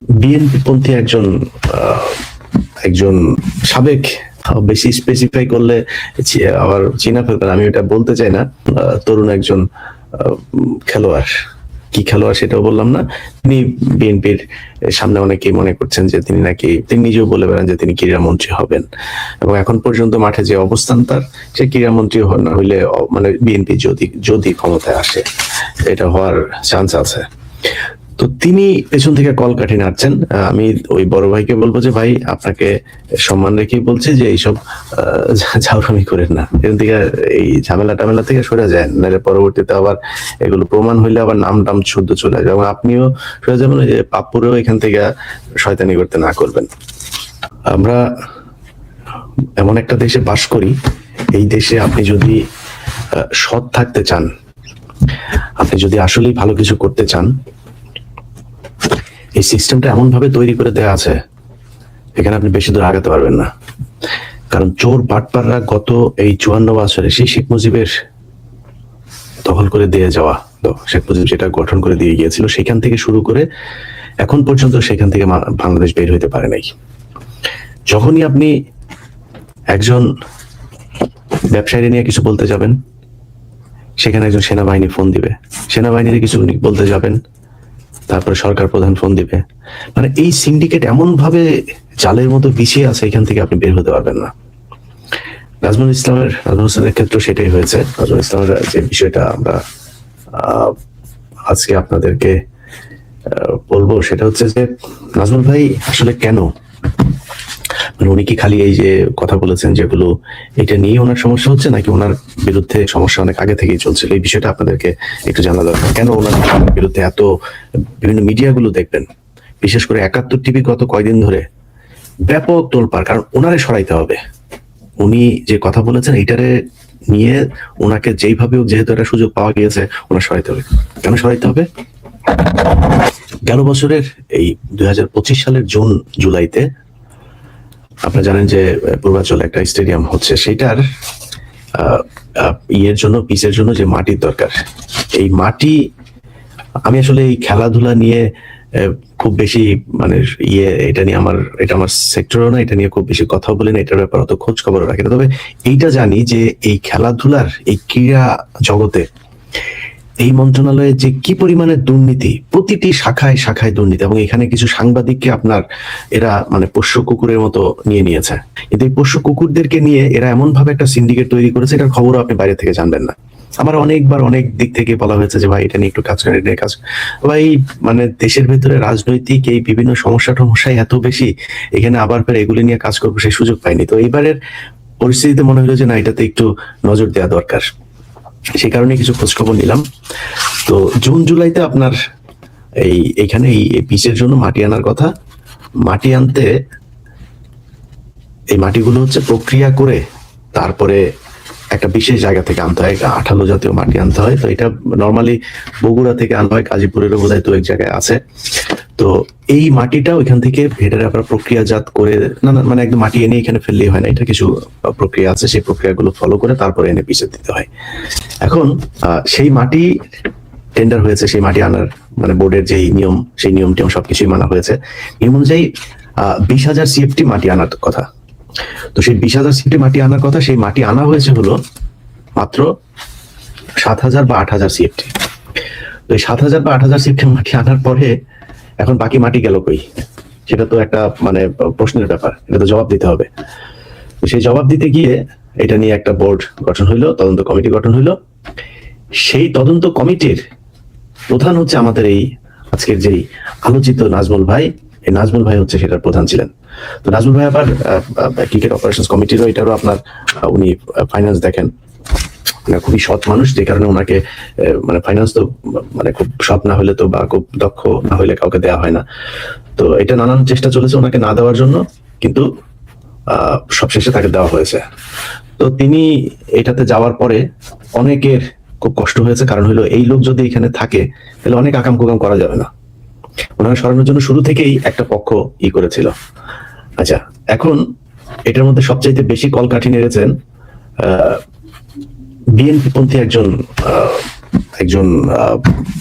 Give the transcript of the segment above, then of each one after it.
BNP পন্থী একজন একজন সাবেক, বেশি স্পেসিফাই করলে আবার চিনা ফেলবেন, আমি এটা বলতে চাই না, তরুণ একজন খেলোয়াড়, কি খেলোয়াড় সেটাও বললাম না, তিনি বিএনপির সামনে অনেকেই মনে করছেন যে তিনি নিজেও বলে বেড়ান যে তিনি ক্রীড়ামন্ত্রী হবেন, এবং এখন পর্যন্ত মাঠে যে অবস্থান তার, সে ক্রীড়ামন্ত্রী না হইলে মানে বিএনপি যদি ক্ষমতায় আসে এটা হওয়ার চান্স আছে। তো তিনি পেছন থেকে কলকাঠি নাড়ছেন। আমি ওই বড় ভাইকে বলবো যে ভাই, আপনাকে সম্মান রেখেই বলছি যে এইসব ঝাউরামি করেন না, এখান থেকে এই ঝামেলা থেকে সরে যায়, নাহলে পরবর্তীতে আবার এগুলো প্রমাণ হইলে আবার নাম শুদ্ধ চলে আসবে, এবং আপনিও সরে যাবেন, যে পাপ্পুরেও এখান থেকে শয়তানি করতে না করবেন। আমরা এমন একটা দেশে বাস করি, এই দেশে আপনি যদি সৎ থাকতে চান, আপনি যদি আসলেই ভালো কিছু করতে চান, এই সিস্টেমটা এমন ভাবে তৈরি করে দেওয়া আছে, এখানে আপনি বেশি দূর আগাতে পারবেন না। কারণ চোর বাটপাররা গত এই 54 বছরে সেই শেখ মুজিবের দখল করে দিয়ে যাওয়া, শেখ মুজিব যেটা গঠন করে দিয়ে গিয়েছিল, সেখান থেকে শুরু করে এখন পর্যন্ত সেখান থেকে বাংলাদেশ বের হইতে পারে নাই। যখনই আপনি একজন ব্যবসায়ী নিয়ে কিছু বলতে যাবেন, সেখানে একজন সেনাবাহিনী ফোন দিবে, সেনাবাহিনীর কিছু বলতে যাবেন, তারপরে সরকার প্রধান ফোন দিবে। মানে এই সিন্ডিকেট এমন ভাবে জালের মতো বিছিয়ে আছে, এখান থেকে আপনি বের হতে পারবেন না। নাজমুল হোসেনের ক্ষেত্রে সেটাই হয়েছে। নাজমুল ইসলামের যে বিষয়টা আমরা আজকে আপনাদেরকে বলবো, সেটা হচ্ছে যে নাজমুল ভাই আসলে কেন, মানে উনি কি খালি এই যে কথা বলেছেন যেগুলো, এটা নিয়ে ওনার সমস্যা হচ্ছে, নাকি ওনার বিরুদ্ধে সমস্যা অনেক আগে থেকেই চলছিল? এই বিষয়টা আপনাদেরকে একটু জানা দরকার। কেন ওনার বিরুদ্ধে এত, বিভিন্ন মিডিয়াগুলো দেখবেন, বিশেষ করে 71 টিভি গত কয়দিন ধরে ব্যাপক তোলপাড়, কারণ ওনারে সরাইতে হবে। উনি যে কথা বলেছেন এইটারে নিয়ে ওনাকে যেইভাবে, যেহেতু একটা সুযোগ পাওয়া গিয়েছে, ওনার সরাইতে হবে। কেন সরাইতে হবে? গেল বছরের এই 2025 সালের জুন জুলাইতে আপনারা জানেন যে পূর্বাঞ্চলে একটা স্টেডিয়াম হচ্ছে, সেটার পিচের জন্য যে মাটির দরকার, এই মাটি, আমি আসলে এই খেলাধুলা নিয়ে খুব বেশি মানে এটা আমার সেক্টরও না, এটা নিয়ে খুব বেশি কথা বলি না, এটার ব্যাপারে অত খোঁজ খবর রাখি না। তবে এইটা জানি যে এই খেলাধুলার, এই ক্রীড়া জগতে এই মন্ত্রণালয়ে যে কি পরিমাণে দুর্নীতি, প্রতিটি শাখায় শাখায় দুর্নীতি, এবং এখানে কিছু সাংবাদিককে আপনার এরা মানে পোষ্য কুকুরের মতো নিয়েছে। কিন্তু এই পোষ্য কুকুরদেরকে নিয়ে এরা এমন ভাবে একটা সিন্ডিকেট তৈরি করেছে, এটার খবরও আপনি বাইরে থেকে জানবেন না। আমার অনেকবার অনেক দিক থেকে বলা হয়েছে যে ভাই এটা নিয়ে একটু কাজ করেন, এটা নিয়ে কাজ। ভাই মানে দেশের ভেতরে রাজনৈতিক এই বিভিন্ন সমস্যাই এত বেশি, এখানে আবার ফের এগুলি নিয়ে কাজ করবো সেই সুযোগ পাইনি। তো এইবারের পরিস্থিতিতে মনে হলো যে না, এটাতে একটু নজর দেওয়া দরকার, সেই কারণে কিছু খোঁজখবর নিলাম। তো জুন জুলাইতে আপনার এইখানে এই পিচের জন্য মাটি আনার কথা। মাটি আনতে, এই মাটিগুলো হচ্ছে প্রক্রিয়া করে তারপরে একটা বিশেষ জায়গা থেকে আনতে হয়, আঠালো জাতীয় মাটি আনতে হয়। তো এটা নর্মালি বগুড়া থেকে আনতে হয়, গাজীপুরেরও বোধহয় তো এক জায়গায় আছে। তো এই মাটিটা ওইখান থেকে ভেটারে আবার প্রক্রিয়াজাত করে, না মানে একদম মাটি এনে এখানে ফেললেই হয় না, এটা কিছু প্রক্রিয়া আছে, সেই প্রক্রিয়াগুলো ফলো করে তারপরে এনে পিচে দিতে হয়। এখন সেই মাটি টেন্ডার হয়েছে, সেই মাটি আনার মানে বোর্ডের যেই নিয়ম, সেই নিয়ম সবকিছুই মানা হয়েছে। নিয়ম অনুযায়ী 20,000 CFT মাটি আনার কথা। তো সেই 20,000 CFT মাটি আনার কথা, সেই মাটি আনা হয়েছে হলো মাত্র 7,000 বা 8,000 CFT। তো এই 7,000 বা 8,000 CFT মাটি আনার পরে এখন বাকি মাটি গেল কই, সেটা তো একটা মানে প্রশ্নের ব্যাপার, এটা তো জবাব দিতে হবে। সেই জবাব দিতে গিয়ে এটা নিয়ে একটা বোর্ড গঠন হইলো, তদন্ত কমিটি গঠন হইলো। সেই তদন্ত কমিটির প্রধান হচ্ছে আমাদের এই আজকের যেই আলোচিত নাজমুল ভাই। এই নাজমুল ভাই হচ্ছে সেটার প্রধান ছিলেন। তো নাজমুল ভাই আবার ক্রিকেট অপারেশনস কমিটিরও, এটারও আপনার উনি ফাইন্যান্স দেখেন, খুবই সৎ মানুষ, যে কারণে ওনাকে মানে ফাইন্যান্স তো মানে খুব সৎ না হলে তো, বা খুব দক্ষ না হলে কাউকে দেওয়া হয় না। তো এটা নানান চেষ্টা চলেছে ওনাকে না দেওয়ার জন্য, কিন্তু সবশেষে তাকে দেওয়া হয়েছে। তো তিনি এটাতে যাওয়ার পরে অনেকের খুব কষ্ট হয়েছে, কারণ হলো এই লোক যদি এখানে থাকে তাহলে অনেক আকাম কুকাম করা যাবে না। ওনাকে সরানোর জন্য শুরু থেকেই একটা পক্ষ করেছিল। আচ্ছা, এখন এটার মধ্যে সবচাইতে বেশি কলকাঠি নেড়েছেন বিএনপি পন্থী একজন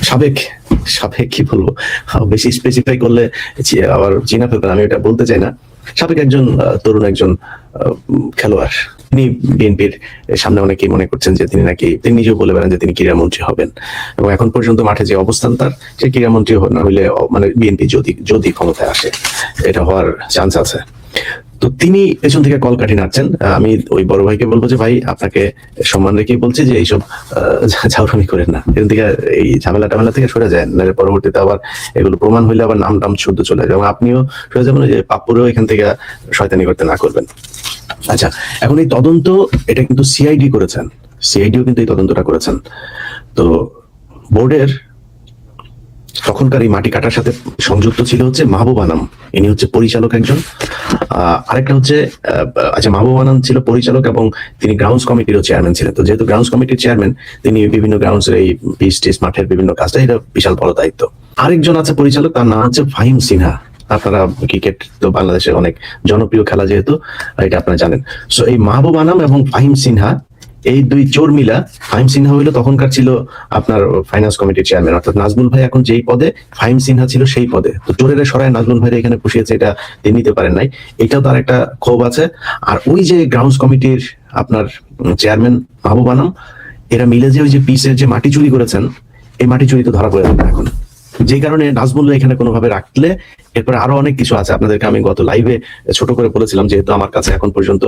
সাবেক সাপে কি বলবো, বেশি স্পেসিফাই করলে আবার চিনা ফেলবেন, আমি এটা বলতে চাই না। সাবেক একজন তরুণ একজন খেলোয়াড়, তিনি বিএনপির সামনে অনেকেই মনে করছেন যে তিনি নিজেও বলে বেড়ান যে তিনি ক্রীড়ামন্ত্রী হবেন, এবং এখন পর্যন্ত মাঠে যে অবস্থান তার, সে ক্রীড়ামন্ত্রী না হইলে মানে বিএনপি যদি ক্ষমতায় আসে এটা হওয়ার চান্স আছে। তো তিনি পেছন থেকে কলকাঠি নাড়ছেন। আমি ওই বড় ভাইকে বলবো যে ভাই, আপনাকে সম্মান রেখেই বলছি যে এইসব ঝাউরামি করেন না, এখান থেকে এই ঝামেলা থেকে সরে যায়, নাহলে পরবর্তীতে আবার এগুলো প্রমাণ হইলে আবার নাম শুদ্ধ চলে যায়, এবং আপনিও সরে যাবেন, যে পাপ্পুরেও এখান থেকে শয়তানি করতে না করবেন। আচ্ছা, এখন এই তদন্ত এটা কিন্তু সিআইডি করেছেন, সিআইডিও কিন্তু এই তদন্তটা করেছেন। তো বোর্ডের তখনকার এই মাটি কাটার সাথে সংযুক্ত ছিল হচ্ছে মাহবুব আনাম, ইনি হচ্ছে পরিচালক একজন। আরেকটা হচ্ছে আচ্ছা, মাহবুব আনাম ছিল পরিচালক এবং তিনি গ্রাউন্ডস কমিটিরও চেয়ারম্যান ছিলেন। তো যেহেতু গ্রাউন্ডস কমিটির চেয়ারম্যান, তিনি বিভিন্ন গ্রাউন্ডসের এই পিচ টিচ মাঠের বিভিন্ন কাজটা, এটা বিশাল বড় দায়িত্ব। আরেকজন আছে পরিচালক, তার নাম হচ্ছে ফাহিম সিনহা। আপনারা ক্রিকেট তো বাংলাদেশের অনেক জনপ্রিয় খেলা, যেহেতু এটা আপনারা জানেন। সো এই মাহবুব আনাম এবং ফাহিম সিনহা, এই দুই চোর মিলা, ফাহিম সিনহা হইলো তখনকার ছিল আপনার ফাইন্যান্স কমিটির চেয়ারম্যান, অর্থাৎ নাজমুল ভাই এখন যেই পদে, ফাহিম সিনহা ছিল সেই পদে। তো চোরের সরায় নাজমুল ভাই এখানে পুষিয়েছে, এটা তিনি নিতে পারেন নাই, এটাও তার একটা ক্ষোভ আছে। আর ওই যে গ্রাউন্ডস কমিটির আপনার চেয়ারম্যান মাহবুব আনাম, এরা মিলে যে ওই যে পিসের যে মাটি চুরি করেছেন, এই মাটি চুরি তো ধরা পড়ে যাবে এখন, যে কারণে নাজমুল এখানে কোনোভাবে রাখলে এরপরে আরো অনেক কিছু আছে। আপনাদেরকে আমি গত লাইভে ছোট করে বলেছিলাম, যেহেতু আমার কাছে এখন পর্যন্ত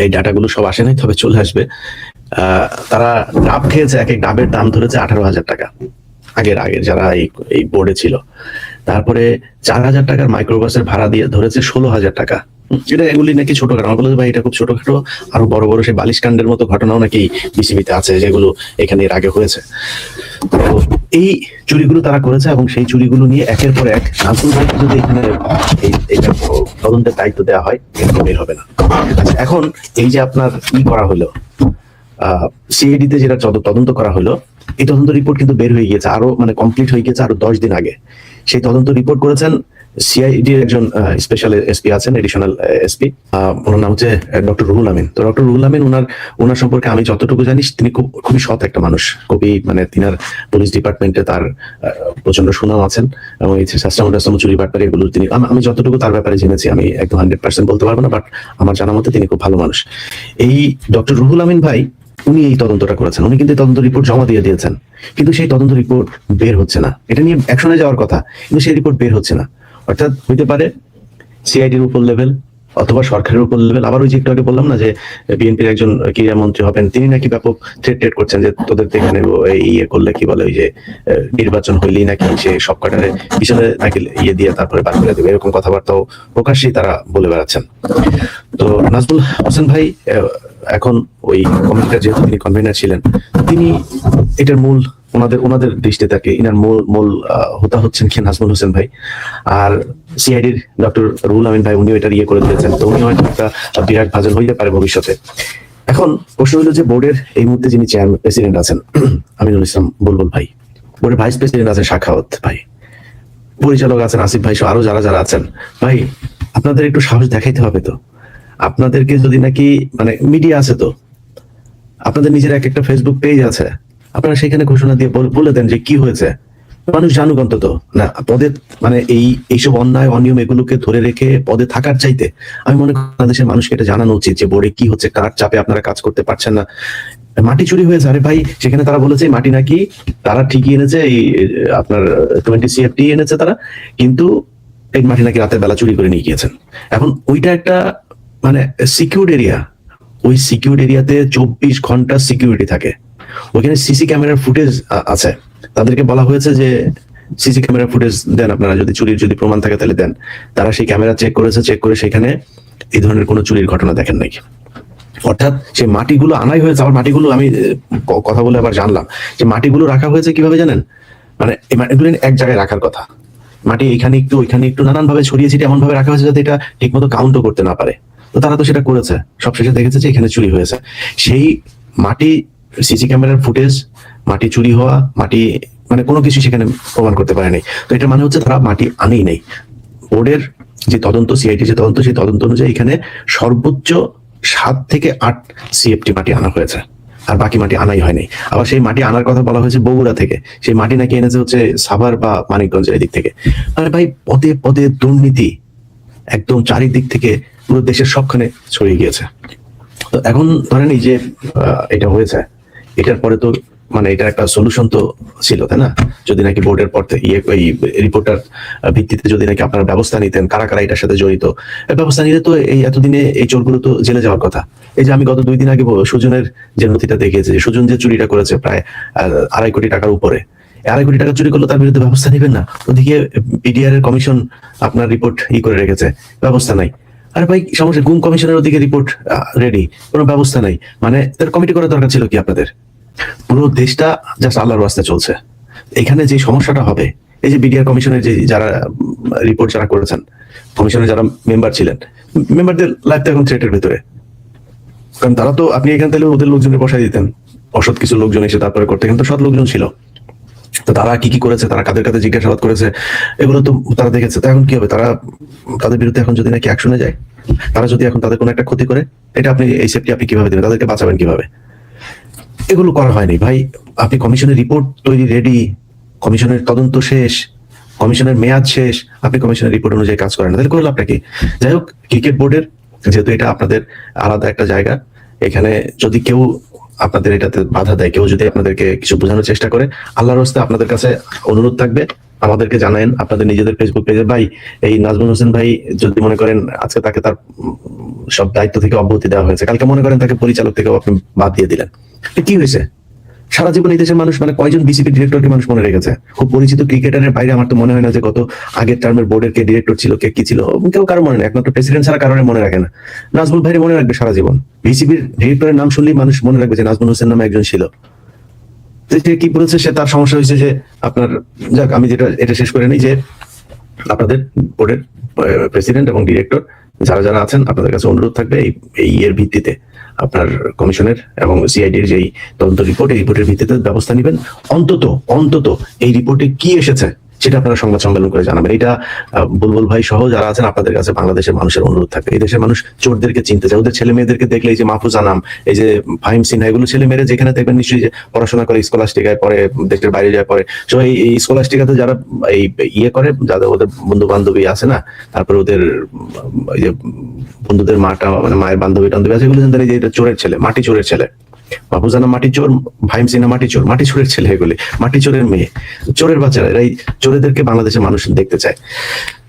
এই ডাটাগুলো সব আসে নাই, তবে চলে আসবে। তারা ডাব খেয়েছে, এক এক ডাবের দাম ধরেছে 18,000 টাকা, আগের যারা এই বোর্ডে ছিল। তারপরে 4,000 টাকার মাইক্রোবাসের ভাড়া দিয়ে ধরেছে 16,000 টাকা। এটা এগুলি নাকি ছোটখাটো, আমার বলে ভাই এটা খুব ছোটখাটো, আরো বড় বড় সেই বালিশকাণ্ডের মতো ঘটনাও নাকি বিসিবিতে আছে, যেগুলো এখানে এর আগে হয়েছে। তো এই চুরিগুলো তারা করেছে, এবং সেই চুরিগুলো নিয়ে একের পর এক নাজমুল ভাইকে যদি এখানে এইটা তদন্তের দায়িত্ব দেওয়া হয়, এটা বের হবে না। আচ্ছা, এখন এই যে আপনার করা হলো, সিআইডি তে যেটা তদন্ত করা হলো, এই তদন্ত রিপোর্ট কিন্তু বের হয়ে গিয়েছে, আরো মানে কমপ্লিট হয়ে গেছে আরো 10 দিন আগে। সেই তদন্ত রিপোর্ট করেছেন সিআইডি একজন স্পেশাল এসপি আছেন, এডিশনাল এসপি, ওনার নাম হচ্ছে ডক্টর রুহুল আমিন। তো ডক্টর রুহুল আমিন, ওনার সম্পর্কে আমি যতটুকু জানি, তিনি খুবই সৎ একটা মানুষ, খুবই মানে তিনার পুলিশ ডিপার্টমেন্টে তার প্রচন্ড সুনাম আছেন, এবং এই চুরি ব্যাপারে এগুলো তিনি, আমি যতটুকু তার ব্যাপারে জেনেছি, আমি একদম 100% বলতে পারবো না, বাট আমার জানা মতে তিনি খুব ভালো মানুষ। এই ডক্টর রুহুল আমিন ভাই, উনি এই তদন্তটা করেছেন, উনি কিন্তু তদন্ত রিপোর্ট জমা দিয়ে দিয়েছেন, কিন্তু সেই তদন্ত রিপোর্ট বের হচ্ছে না। এটা নিয়ে অ্যাকশনে যাওয়ার কথা, কিন্তু সেই রিপোর্ট বের হচ্ছে না। অর্থাৎ হইতে পারে সিআইডির উপর লেভেল, অথবা সরকারের উপর লেভেল। আবার ওই যে একটু আগে বললাম না যে বিএনপির একজন ক্রীড়ামন্ত্রী হবেন, তিনি নাকি ব্যাপক থ্রেট করছেন যে তোদের এখানে ইয়ে করলে কি বলে, ওই যে নির্বাচন হইলেই নাকি সে সব কটারে পিছনে নাকি ইয়ে দিয়ে তারপরে বাদ করে দেবে, এরকম কথাবার্তাও প্রকাশ্যেই তারা বলে বেড়াচ্ছেন। তো নাজমুল হোসেন ভাই এখন ওই কমিটিটার যেহেতু তিনি কনভেনার ছিলেন, তিনি এটার মূল ওনাদের দৃষ্টিতে থাকে ইনার মূল হোতা হচ্ছেন কি নাজমুল হোসেন ভাই। আর সিআইডির ডক্টর রুহুল আমিন ভাই, উনিও এটা ইয়ে করে দিয়েছেন। তো উনি হয়তো একটা বিরাট ভাজন হইতে পারে ভবিষ্যতে। এখন প্রশ্ন হলো যে বোর্ডের এই মুহূর্তে যিনি চেয়ারম্যান প্রেসিডেন্ট আছেন আমিনুল ইসলাম বুলবুল ভাই, বোর্ডের ভাইস প্রেসিডেন্ট আছেন সাখাওয়াত ভাই, পরিচালক আছেন আসিফ ভাই, আরো যারা আছেন, ভাই আপনাদের একটু সাহস দেখাইতে হবে তো। আপনাদেরকে যদি নাকি মানে মিডিয়া আছে, তো আপনাদের নিজের একটা ফেসবুক পেজ আছে, আপনারা সেখানে ঘোষণা দিয়ে বলে দেন যে কি হয়েছে, মানুষ জানুক অন্তত। না পদে মানে এইসব অন্যায় অনিয়ম এগুলোকে ধরে রেখে পদে থাকার চাইতে আমি মনে করি বাংলাদেশের মানুষকে এটা জানানো উচিত যে বোর্ডে কি হচ্ছে, কার চাপে আপনারা কাজ করতে পারছেন না। মাটি চুরি হয়েছে, আরে ভাই সেখানে তারা বলেছে মাটি নাকি তারা ঠিকই এনেছে, এই আপনার 20 CFT এনেছে তারা, কিন্তু এই মাটি নাকি রাতের বেলা চুরি করে নিয়ে গিয়েছেন। এখন ওইটা একটা মানে সিকিউরড এরিয়া, ওই সিকিউরড এরিয়াতে 24 ঘন্টা সিকিউরিটি থাকে, ওইখানে সিসি ক্যামেরার ফুটেজ আছে। তাদেরকে বলা হয়েছে যে সিসি ক্যামেরার ফুটেজ দেন আপনারা, যদি চুরির যদি প্রমাণ থাকে তাহলে দেন। তারা সেই ক্যামেরা চেক করে সেখানে এই ধরনের কোনো চুরির ঘটনা দেখেন নাই। অর্থাৎ সেই মাটিগুলো আনাই হয়েছে। আবার মাটিগুলো আমি কথা বলে আবার জানলাম যে মাটিগুলো রাখা হয়েছে কিভাবে জানেন, মানে এই মাটিগুলো এক জায়গায় রাখার কথা, মাটি এখানে একটু ওইখানে একটু নানান ভাবে ছড়িয়ে ছিটিয়ে এমন ভাবে রাখা হয়েছে যাতে এটা ঠিক মতো কাউন্টও করতে না পারে। তো তারা তো সেটা করেছে, সবশেষে দেখেছে যে এখানে চুরি হয়েছে। সেই মাটি সিসি ক্যামেরার ফুটেজ, মাটি চুরি হওয়া, মাটি মানে কোনো কিছু সেখানে প্রমাণ করতে পারেনি। তো এটা মানে হচ্ছে তারা মাটি আনেই নেই। বোর্ডের যে তদন্ত, সিআইডি যে তদন্ত, সেই তদন্ত অনুযায়ী এখানে সর্বোচ্চ 7 থেকে 8 CFT মাটি আনা হয়েছে। আর বাকি মাটি আনাই হয়নি। আবার সেই মাটি আনার কথা বলা হয়েছে বগুড়া থেকে, সেই মাটি নাকি এনেছে হচ্ছে সাভার বা মানিকগঞ্জের এদিক থেকে। আরে ভাই, পদে পদে দুর্নীতি একদম চারিদিক থেকে পুরো দেশের সবখানে ছড়িয়ে গিয়েছে। তো এখন ধরেন এই যে এটা হয়েছে, এটার পরে তো মানে এটার একটা সলিউশন তো ছিল, তাই না? যদি নাকি বোর্ডের পর এই রিপোর্টার ভিত্তিতে যদি নাকি আপনারা ব্যবস্থা নিতেন, কারা কারা এটার সাথে জড়িত, ব্যবস্থা নিলে তো এই এতদিনে এই চোরগুলো তো জেলে যাওয়ার কথা। এই যে আমি গত 2 দিন আগে সুজনের যে নথিটা দেখিয়েছে, যে সুজন যে চুরিটা করেছে প্রায় 2.5 কোটি টাকার উপরে, 2.5 কোটি টাকা চুরি করলো, তার বিরুদ্ধে ব্যবস্থা নেবেন না? ওদিকে বিডিআর এর কমিশন আপনার রিপোর্ট করে রেখেছে, ব্যবস্থা নাই। আরে ভাই, সমস্যা গুম কমিশনের ওদিকে রিপোর্ট রেডি, কোনো ব্যবস্থা নাই। মানে তার কমিটি করার দরকার ছিল কি আপনাদের? পুরো দেশটা জাস্ট আল্লাহর রাস্তায় চলছে। এখানে যে সমস্যাটা হবে, এই যে বিডিআর কমিশনের যে যারা রিপোর্ট যারা করেছেন, কমিশনের যারা মেম্বার ছিলেন, মেম্বারদের লাইফ তো এখন থ্রেটের ভিতরে। কারণ তারা তো, আপনি এখানে তাহলে ওদের লোকজনের বসাই দিতেন, অসৎ কিছু লোকজন এসে তারপরে করতে, কিন্তু সৎ লোকজন ছিল। তো তারা কি কি করেছে, তারা কাদের কাছে জিজ্ঞাসাবাদ করেছে, এগুলো তো তারা দেখেছে। তো এখন কি হবে? তারা, তাদের বিরুদ্ধে এখন যদি নাকি অ্যাকশনে যায়, তারা যদি এখন তাদের কোনো একটা ক্ষতি করে, এটা আপনি এই সেফটি আপনি কিভাবে দেবেন? তাদেরকে বাঁচাবেন কিভাবে? এগুলো করা হয়নি ভাই। আপনি কমিশনের রিপোর্ট তৈরি রেডি, কমিশনের তদন্ত শেষ, কমিশনের মেয়াদ শেষ, আপনি কমিশনের রিপোর্ট অনুযায়ী কাজ করেন না, তাহলে করলাম আপনাকে? যাই হোক, ক্রিকেট বোর্ডের যেহেতু এটা আপনাদের আলাদা একটা জায়গা, এখানে যদি কেউ আপনাদের এটাতে বাধা দেয়, কেউ যদি আপনাদেরকে কিছু বোঝানোর চেষ্টা করে, আল্লাহর রাস্তায় আপনাদের কাছে অনুরোধ থাকবে, আমাদেরকে জানায়েন আপনাদের নিজেদের ফেসবুক পেজে। ভাই, এই নাজমুল হোসেন ভাই যদি মনে করেন আজকে তাকে তার সব দায়িত্ব থেকে অব্যাহতি দেওয়া হয়েছে, কালকে মনে করেন তাকে পরিচালক থেকে আপনি বাদ দিয়ে দিলেন, কি হয়েছে? সারা জীবন এই দেশের মানুষ, মানে কয়জন বিসিবি ডিরেক্টরকে মানুষ মনে রেখেছে? খুব পরিচিত ক্রিকেটারের বাইরে আমার তো মনে হয় না যে গত আগের টার্মের বোর্ডের কে ডিরেক্টর ছিল, কে কি ছিল, কেউ কারো মনে নেই। একমাত্র প্রেসিডেন্ট ছাড়া কারণে মনে রাখে না। নাজমুল ভাইরে মনে রাখবে সারা জীবন। বিসিবির ডিরেক্টরের নাম শুনলেই মানুষ মনে রাখবে যে নাজমুল হোসেন নামে একজন ছিল। সে কি বলেছে, সে তার সমস্যা হয়েছে যে আপনার, যাক আমি যেটা এটা শেষ করে নিই, যে আপনাদের বোর্ডের প্রেসিডেন্ট এবং ডিরেক্টর যারা যারা আছেন, আপনাদের কাছে অনুরোধ থাকবে এই এর ভিত্তিতে আপনার কমিশনের এবং সিআইডির যেই তদন্ত রিপোর্ট, এই রিপোর্টের ভিত্তিতে ব্যবস্থা নেবেন। অন্তত অন্তত এই রিপোর্টে কি এসেছে সেটা আপনারা সংবাদ সম্মেলন করে জানাবেন। এটা বুলবুল ভাই সহ যারা আছেন, আপনাদের কাছে বাংলাদেশের মানুষের অনুরোধ থাকবে। এই দেশের মানুষ চোরদেরকে চিনতে চায়, ওদের ছেলে মেয়েদেরকে দেখলে, এই যে মাহফুজ আনাম, এই যে ফাহিম সিনহা, এগুলো ছেলে মেয়েরা যেখানে দেখবেন নিশ্চয়ই যে পড়াশোনা করে, স্কলাস্টিকায় পড়ে, দেশের বাইরে যায় পড়ে। তো এই স্কলাস্টিকাতে যারা এই করে, যাদের ওদের বন্ধু বান্ধবী আছে না, তারপরে ওদের এই যে বন্ধুদের মাটা, মানে মায়ের বান্ধবী টান্ধবী আছে, এগুলো জানতেন এই যে এটা চোরের ছেলে, মাটি চোরের ছেলে। মাহফুজানা মাটি চোর, ফাহিম সিনহা মাটি চোর, মাটি চোরের ছেলে, এগুলি মাটি চোরের মেয়ে, চোরের বাচ্চারা, এই চোরেদেরকে বাংলাদেশের মানুষ দেখতে চায়।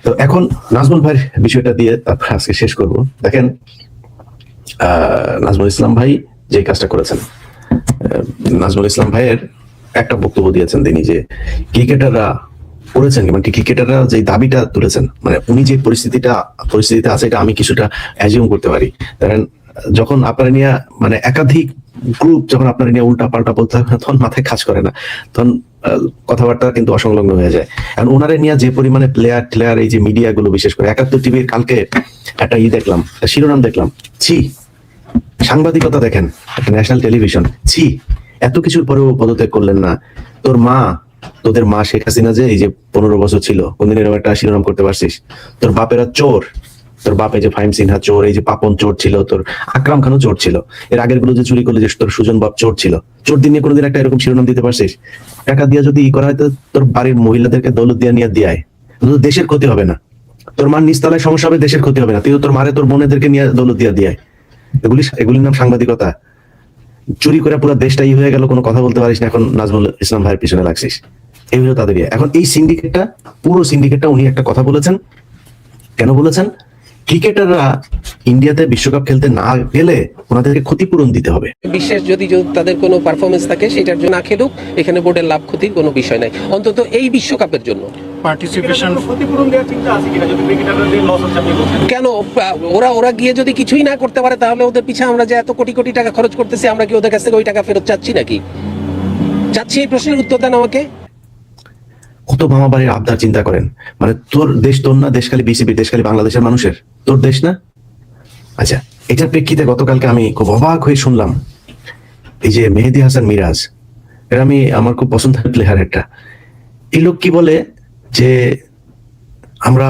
তো এখন নাজমুল ভাইয়ের বিষয়টা দিয়ে তারপর আজকে শেষ করব। দেখেন, নাজমুল ইসলাম ভাই যে কাজটা করেছেন, নাজমুল ইসলাম ভাইয়ের একটা বক্তব্য দিয়েছেন তিনি, যে ক্রিকেটাররা করেছেন, মানে ক্রিকেটাররা যে দাবিটা তুলেছেন, মানে উনি যে পরিস্থিতিতে আছে, এটা আমি কিছুটা অ্যাজিউম করতে পারি। কারণ যখন আপনারা নিয়ে, মানে একাধিক গ্রুপ যখন আপনারা নিয়ে উল্টা পাল্টা বলতে হয়, তখন মাথায় কাজ করে না, তখন কথাবার্তা কিন্তু অসংলগ্ন হয়ে যায়। কারণ ওনারে নিয়ে যে পরিমাণে প্লেয়ার এই যে মিডিয়া গুলো, বিশেষ করে 71 টিভির কালকে একটা দেখলাম, শিরোনাম দেখলাম, ছি সাংবাদিকতা দেখেন, একটা ন্যাশনাল টেলিভিশন, ছি এত কিছুর পরেও পদত্যাগ করলেন না। তোদের মা শেখ হাসিনা যে এই যে 15 বছর ছিল, কোনদিন এরকম একটা শিরোনাম করতে পারছিস? তোর বাপেরা চোর, তোর বাপ এই যে ফাহিম সিনহা চোর, এই যে পাপন চোর ছিল, তোর আকরাম খানও চোর ছিল, এর আগের গুলো যে চুরি করলে, যে তোর সুজন বাপ চোর ছিল, চোর দিন নিয়ে কোনোদিন একটা এরকম শিরোনাম দিতে পারছিস? টাকা দিয়ে যদি করা হয়, তো তোর বাড়ির মহিলাদেরকে দৌলত দিয়ে দিয়ায়, দেশের ক্ষতি হবে না। তোর মার নিচতলায় সমস্যা হবে, দেশের ক্ষতি হবে না। তুই তোর মারে তোর বোনেদেরকে নিয়ে দৌলত দিয়ায়, এগুলির নাম সাংবাদিকতা? চুরি করে পুরো দেশটাই হয়ে গেল, কোনো কথা বলতে পারিস না, এখন নাজমুল ইসলাম ভাইয়ের পিছনে লাগছিস। এই হলো তাদের। এখন এই সিন্ডিকেটটা, পুরো সিন্ডিকেটটা, উনি একটা কথা বলেছেন, কেন বলেছেন? ক্রিকেটাররা ইন্ডিয়াতে বিশ্বকাপ খেলতে না গেলে ওনাদেরকে ক্ষতিপূরণ দিতে হবে। বিশেষ যদি তাদের কোনো পারফরমেন্স থাকে, সেটার জন্য না খেলুক, এখানে বোর্ডের লাভ ক্ষতির কোনো বিষয় নাই, অন্তত এই বিশ্বকাপের জন্য। পার্টিসিপেশন ক্ষতিপূরণ দেওয়ার চিন্তা আছে কিনা, যদি ক্রিকেটারদের লস হচ্ছে আপনি বলছেন? কেন ওরা গিয়ে যদি কিছুই না করতে পারে, তাহলে ওদের পিছে আমরা যে এত কোটি কোটি টাকা খরচ করতেছি, আমরা কি ওদের কাছ থেকে ওই টাকা ফেরত চাচ্ছি নাকি? চাচ্ছি? এই প্রশ্নের উত্তর দেন আমাকে। কত মামাবাড়ির আবদার চিন্তা করেন। মানে তোর দেশ তোর না, দেশ খালি বিসিবি, দেশ খালি বাংলাদেশের মানুষের, তোর দেশ না? আচ্ছা, এটার প্রেক্ষিতে গতকালকে আমি খুব অবাক হয়ে শুনলাম, এই যে মেহেদী হাসান মিরাজ, এর আমার খুব পছন্দের প্লেয়ার একটা, এই লোক কি বলে যে আমরা,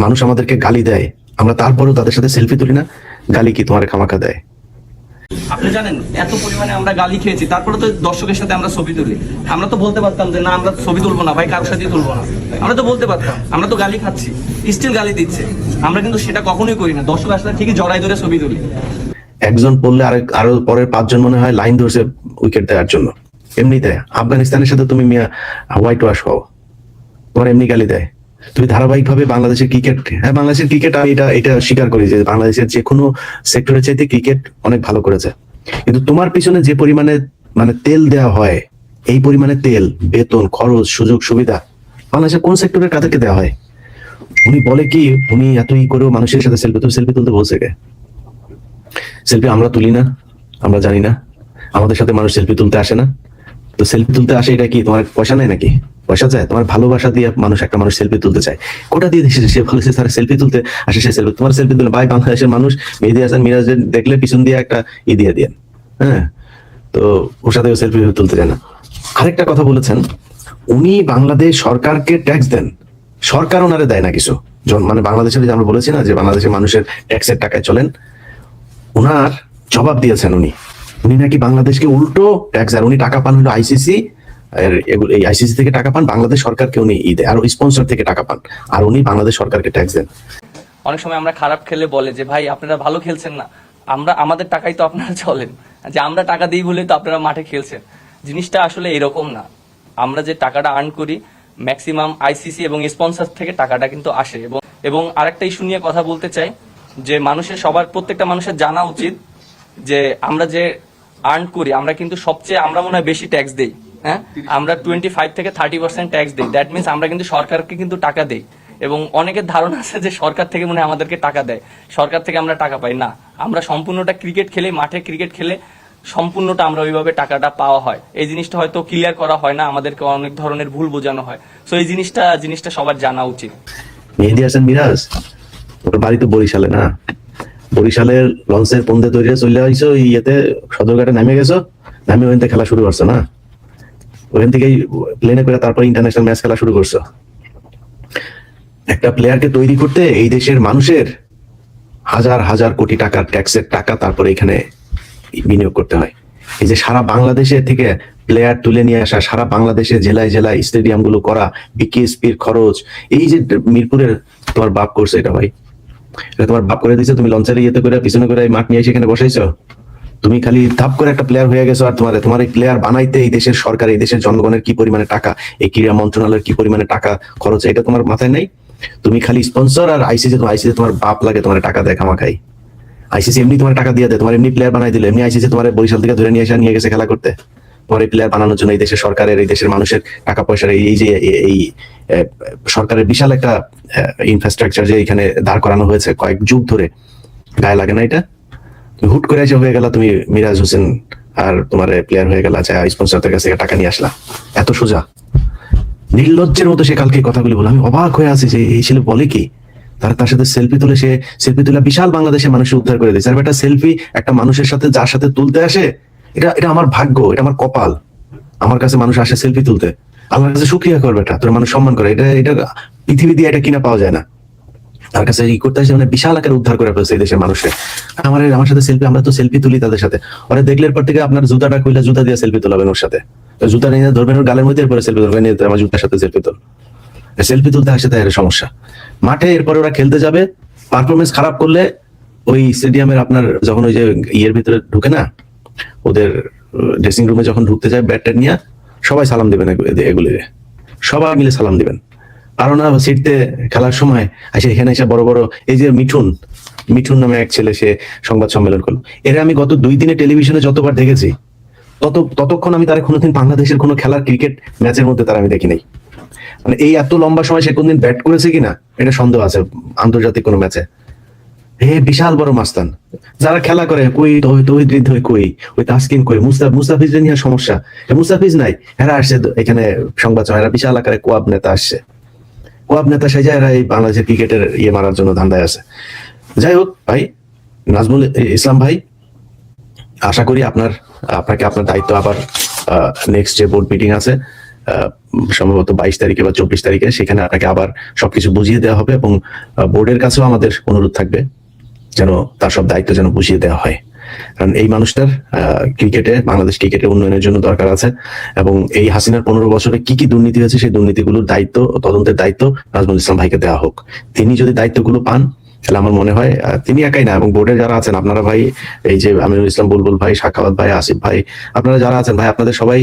মানুষ আমাদেরকে গালি দেয়, আমরা তারপরেও তাদের সাথে সেলফি তুলি না, গালি কি তোমার খামাখা দেয়? আপনি জানেন এত পরিমাণে আমরা গালি খেয়েছি, তারপরে তো দর্শকের সাথে আমরা ছবি তুলি। আমরা তো বলতে পারতাম যে না আমরা ছবি তুলবো না ভাই, কারোর সাথেই তুলবো না, আমরা তো বলতে পারতাম। আমরা তো গালি খাচ্ছি, স্টিল গালি দিচ্ছে, আমরা কিন্তু সেটা কখনোই করি না। দর্শক আসলে ঠিকই জড়াই ধরে ছবি তুলি। একজন পড়লে আরো পরের 5 জন মনে হয় লাইন ধরছে উইকেট দেওয়ার জন্য। এমনিতে আফগানিস্তানের সাথে তুমি মিয়া হোয়াইট ওয়াশ হও, তোমার এমনি গালি দেয়। তুমি ধারাবাহিক ভাবে বাংলাদেশের ক্রিকেট, হ্যাঁ বাংলাদেশের ক্রিকেট আমি এটা স্বীকার করি যে বাংলাদেশের যে কোনো সেক্টরের চাইতে ক্রিকেট অনেক ভালো করেছে, কিন্তু তোমার পিছনে যে পরিমাণে মানে তেল দেওয়া হয়, এই পরিমাণে তেল, বেতন, খরচ, সুযোগ সুবিধা বাংলাদেশের কোন সেক্টরের কাদেরকে দেওয়া হয়? উনি বলে কি উনি এতই করেও মানুষের সাথে সেলফি তুলতে বলছে কে? সেলফি আমরা তুলি না, আমরা জানি না, আমাদের সাথে মানুষ সেলফি তুলতে আসে না। তো সেলফি তুলতে আসে এটা কি তোমার পয়সা নেই নাকি? পয়সা চায়? তোমার ভালোবাসা দিয়ে একটা মানুষ সেলফি তুলতে চায়, কোটা দিয়ে দিচ্ছে, সে বলেছে তার সেলফি তুলতে আসে, সে সেলফি তোমার সেলফি তুলে ভাই বাংলাদেশের মানুষ মেহেদী হাসান মিরাজের দেখলে পিছন দিয়ে একটা দিয়ে দিয়েন, হ্যাঁ, তো ওর সাথে সেলফি তুলতে চায় না। আরেকটা কথা বলেছেন, উনি বাংলাদেশ সরকারকে ট্যাক্স দেন, সরকার ওনারে দেয় না কিছু। মানে বাংলাদেশের যে আমরা বলেছি না যে বাংলাদেশের মানুষের ট্যাক্সের টাকায় চলেন, ওনার জবাব দিয়েছেন উনি নাকি বাংলাদেশকে উল্টো ট্যাক্স, আর উনি টাকা পান হলো আইসিসি, এই আইসিসি থেকে টাকা পান, বাংলাদেশ সরকারকে উনি দেয়, আর স্পন্সর থেকে টাকা পান, আর উনি বাংলাদেশ সরকারকে ট্যাক্স দেন। অনেক সময় আমরা খারাপ খেলে বলে যে ভাই আপনারা ভালো খেলছেন না, আমাদের টাকাই তো আপনারা চলেন, যে আমরা টাকা দিই বলে তো আপনারা মাঠে খেলছেন। জিনিসটা আসলে এরকম না। আমরা যে টাকাটা আর্ন করি ম্যাক্সিমাম আইসিসি এবং স্পন্সর থেকে টাকাটা কিন্তু আসে। এবং আরেকটা ইস্যু নিয়ে কথা বলতে চাই যে প্রত্যেকটা মানুষের জানা উচিত যে আমরা যে আর্ন করি আমরা কিন্তু আমরা মনে হয় বেশি ট্যাক্স দেই। হ্যাঁ, আমরা 25 থেকে 30% ট্যাক্স দিই। দ্যাট মিনস আমরা কিন্তু সরকারকে কিন্তু টাকা দেই। এবং অনেকের ধারণা আছে যে সরকার থেকে মনে হয় আমাদেরকে টাকা দেয়, সরকার থেকে আমরা টাকা পাই না। আমরা সম্পূর্ণটা ক্রিকেট খেলে, মাঠে ক্রিকেট খেলে সম্পূর্ণটা আমরা ওইভাবে টাকাটা পাওয়া হয়। এই জিনিসটা হয়তো ক্লিয়ার করা হয় না, আমাদেরকে অনেক ধরনের ভুল বোঝানো হয়। সো এই জিনিসটা সবার জানা উচিত। মেহেদী হাসান মিরাজ ওর বাড়ি তো বরিশালে না, বরিশালের লঞ্চের পন্দে তৈরি চলে আইসো, ইয়েতে সদরঘাটে নামে গেছো, নামে ওখান থেকে খেলা শুরু করছো না, ওখান থেকেই প্লেনে করে তারপর ইন্টারন্যাশনাল ম্যাচ খেলা শুরু করছো। একটা প্লেয়ারকে তৈরি করতে এই দেশের মানুষের হাজার হাজার কোটি টাকার ট্যাক্সের টাকা তারপরে এখানে বিনিয়োগ করতে হয়। এই যে সারা বাংলাদেশে থেকে প্লেয়ার তুলে নিয়ে আসা, সারা বাংলাদেশে জেলায় জেলায় স্টেডিয়াম গুলো করা, বিকেএসপির খরচ, এই যে মিরপুরের তোমার বাপ করছে এটা ভাই, এটা তোমার বাপ করে দিচ্ছে। তুমি লঞ্চের ইয়েতে করে পিছনে করে মাঠ নিয়ে সেখানে বসাইছো, তুমি খালি ধাপ করে একটা প্লেয়ার হয়ে গেছো। আর তোমার এই প্লেয়ার বানাইতে এই দেশের সরকার, এই দেশের জনগণের কি পরিমাণে টাকা, এই ক্রীড়া মন্ত্রণালয়ের কি পরিমাণে টাকা খরচ, এটা তোমার মাথায় নেই। তুমি খালি স্পন্সর আর আইসিসি তোমার বাপ লাগে, তোমার টাকা দেয় খামাখাই। আইসিসি এমনি তোমার টাকা দিয়ে দেয়, তোমার এমনি প্লেয়ার বানাই দিলে, এমনি আইসিসি তোমার বরিশাল থেকে ধরে নিয়ে গেছে খেলা করতে। তোমার এই প্লেয়ার বানানোর জন্য এই দেশের সরকারের, এই দেশের মানুষের টাকা পয়সার এই যে এই সরকারের বিশাল একটা ইনফ্রাস্ট্রাকচার যে এখানে দাঁড় করানো হয়েছে কয়েক যুগ ধরে, গায়ে লাগে না এটা? তুমি হুট করে এসে হয়ে গেলা তুমি মিরাজ হোসেন, আর তোমার প্লেয়ার হয়ে গেল, আচ্ছা স্পন্সরদের কাছ থেকে টাকা নিয়ে আসলা, এত সোজা নির্লজ্জের মতো সে কালকে কথাগুলি বলে। আমি অবাক হয়ে আছি যে এই ছেলে বলে কি, তার সাথে সেলফি তুলে বিশাল বাংলাদেশের মানুষের উদ্ধার করে দিয়েছে। আর একটা সেলফি একটা মানুষের সাথে যার সাথে তুলতে আসে, এটা আমার ভাগ্য, এটা আমার কপাল। আমার কাছে মানুষ আসে সেলফি তুলতে, আমার কাছে শুক্রিয়া করবে, এটা তোর মানুষ সম্মান করে, এটা পৃথিবী দিয়ে এটা কিনা পাওয়া যায় না। তার কাছে এই করতে আসে, মানে বিশাল আকারে উদ্ধার করে ফেলছে এই দেশের মানুষের। আমার সাথে সেলফি, আমরা তো সেলফি তুলি তাদের সাথে। ওরা দেখলের পর থেকে আপনার জুতাটা কইলে জুতা দিয়ে সেলফি তোলাবেন ওর সাথে, জুতা নিয়ে ধরবেন ওর গালের মধ্যে, এরপরে সেলফি তুলবেন, আমার জুতার সাথে সেলফি তুলতে আসে, তাই সমস্যা। মাঠে এরপরে ওরা খেলতে যাবে, পারফরমেন্স খারাপ করলে ওই স্টেডিয়ামের আপনার যখন ওই যে ইয়ের ভিতরে ঢুকে না, ওদের ড্রেসিং রুমে যখন ঢুকতে যায় ব্যাটটা নিয়ে, সবাই সালাম দিবেন, এগুলি সবাই মিলে সালাম দিবেন। আরো না সিটতে খেলার সময় আসে, এখানে এসে বড় বড় এই যে মিঠুন নামে এক ছেলে, সে সংবাদ সম্মেলন করলো। এরা আমি গত 2 দিনে টেলিভিশনে যতবার দেখেছি, ততক্ষণ আমি তারা কোনোদিন বাংলাদেশের কোনো খেলার ক্রিকেট ম্যাচের মধ্যে তারা আমি দেখি নাই। মানে এই এত লম্বা সময় সে কোনদিন ব্যাট করেছে কিনা এটা সন্দেহ আছে আন্তর্জাতিক কোনো ম্যাচে। বিশাল বড় মাস্তান, যারা খেলা করে কই তৌহিদ কই, ওই তাসকিন কই, মুস্তাফিজ নিয়ে সমস্যা, মুস্তাফিজ নাই, এরা আসছে এখানে সংবাদ, এরা বিশাল আকারে কোয়াব নেতা আসছে, কোয়াব নেতা সেজা এরা এই বাংলাদেশের ক্রিকেটের মারার জন্য ধান্দায় আছে। যাই হোক ভাই, নাজমুল ইসলাম ভাই, আশা করি আপনাকে আপনার দায়িত্ব আবার নেক্সট যে বোর্ড মিটিং আছে সম্ভবত 22 তারিখে বা 24 তারিখে, সেখানে আপনাকে আবার সবকিছু বুঝিয়ে দেওয়া হবে, এবং বোর্ডের কাছেও আমাদের অনুরোধ থাকবে যেন তার সব দায়িত্ব যেন বুঝিয়ে দেওয়া হয়। কারণ এই মানুষটার ক্রিকেটে, বাংলাদেশ ক্রিকেটের উন্নয়নের জন্য দরকার আছে। এবং এই হাসিনার 15 বছরে কি কি দুর্নীতি হয়েছে সেই দুর্নীতিগুলোর দায়িত্ব, তদন্তের দায়িত্ব নাজমুল ইসলাম ভাইকে দেওয়া হোক। তিনি যদি দায়িত্বগুলো পান তাহলে আমার মনে হয় তিনি একাই না, এবং বোর্ডে যারা আছেন আপনারা ভাই, এই যে আমিনুল ইসলাম বুলবুল ভাই, সাখাওয়াত ভাই, আসিফ ভাই, আপনারা যারা আছেন ভাই, আপনাদের সবাই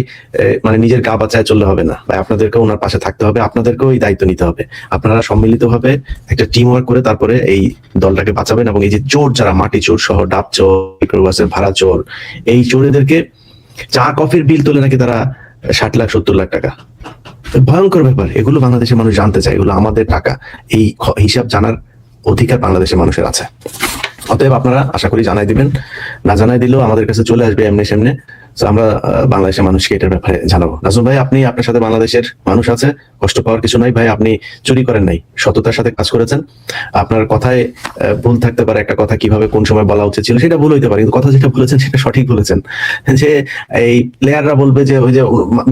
মানে নিজের গা বাঁচায় চললে হবে না ভাই, আপনাদেরকেও ওনার পাশে থাকতে হবে, আপনাদেরকেও এই দায়িত্ব নিতে হবে। আপনারা সম্মিলিতভাবে একটা টিম ওয়ার্ক করে তারপরে এই দলটাকে বাঁচাবেন। এবং এই যে চোর যারা, মাটি চোর সহ ডাব চোর, ভাড়া চোর, এই চোরেদেরকে চা কফির বিল তুলে নাকি তারা 60 লাখ 70 লাখ টাকা, ভয়ঙ্কর ব্যাপার। এগুলো বাংলাদেশের মানুষ জানতে চায়, এগুলো আমাদের টাকা, এই হিসাব জানার অধিকার বাংলাদেশের মানুষের আছে। অতএব আপনারা আশা করি জানাই দিবেন, না জানাই দিলেও আমাদের কাছে চলে আসবে এমনি সেমনে। তো আমরা বাংলাদেশের মানুষকে এটার ব্যাপারে জানাবো। নাজমুল ভাই, আপনি, আপনার সাথে বাংলাদেশের মানুষ আছে, কষ্ট পাওয়ার কিছু নাই ভাই। আপনি চুরি করেন নাই, সততার সাথে কাজ করেছেন। আপনার কথায় ভুল থাকতে পারে, একটা কথা কিভাবে কোন সময় বলা উচিত ছিল সেটা ভুল হইতে পারে, কিন্তু কথা যেটা বলেছেন সেটা সঠিক বলেছেন। যে এই প্লেয়াররা বলবে যে ওই যে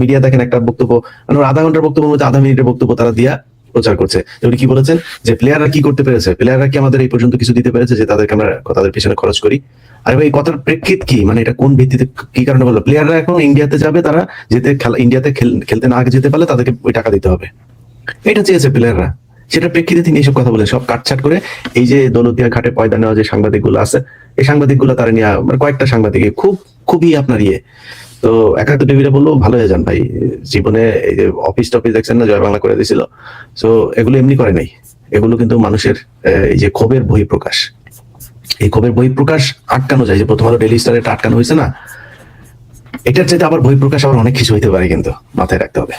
মিডিয়া দেখেন একটা বক্তব্য, মানে আধা ঘন্টার বক্তব্য মধ্যে আধা মিনিটের বক্তব্য তারা দিয়া প্রচার করছে। উনি কি বলেছেন যে প্লেয়াররা কি করতে পেরেছে, প্লেয়াররা কি আমাদের এই পর্যন্ত কিছু দিতে পেরেছে যে তাদেরকে আমরা তাদের পিছনে খরচ করি? আরে ভাই, কথার প্রেক্ষিত কি, মানে এটা কোন ভিত্তিতে কি কারণে বললো? প্লেয়াররা এখন ইন্ডিয়াতে যাবে, তারা যেতে ইন্ডিয়াতে খেলতে না যেতে পারলে তাদেরকে ওই টাকা দিতে হবে, এটা চেয়েছে প্লেয়াররা। সেটা প্রেক্ষিতে তিনি এইসব কথা বলে সব কাটছাট করে এই যে দৌলতদিয়া ঘাটে পয়দা নেওয়া যে সাংবাদিক গুলো আছে, এই সাংবাদিক গুলো তারা নিয়ে, মানে কয়েকটা সাংবাদিক খুবই আপনার তো একাত্তর টিভিটা বললো ভালো হয়ে যান ভাই, জীবনে এই যে অফিস টফিস দেখছেন না, জয় বাংলা করে দিয়েছিল। তো এগুলো এমনি করে নাই, এগুলো কিন্তু মানুষের এই যে ক্ষোভের বহিঃপ্রকাশ। এই ক্ষোভের বহিঃপ্রকাশ আটকানো যায়, যে প্রথম আলো ডেইলি স্টারে এটা আটকানো হয়েছে না, এটার চাইতে আবার বহিঃপ্রকাশ আবার অনেক কিছু হইতে পারে, কিন্তু মাথায় রাখতে হবে।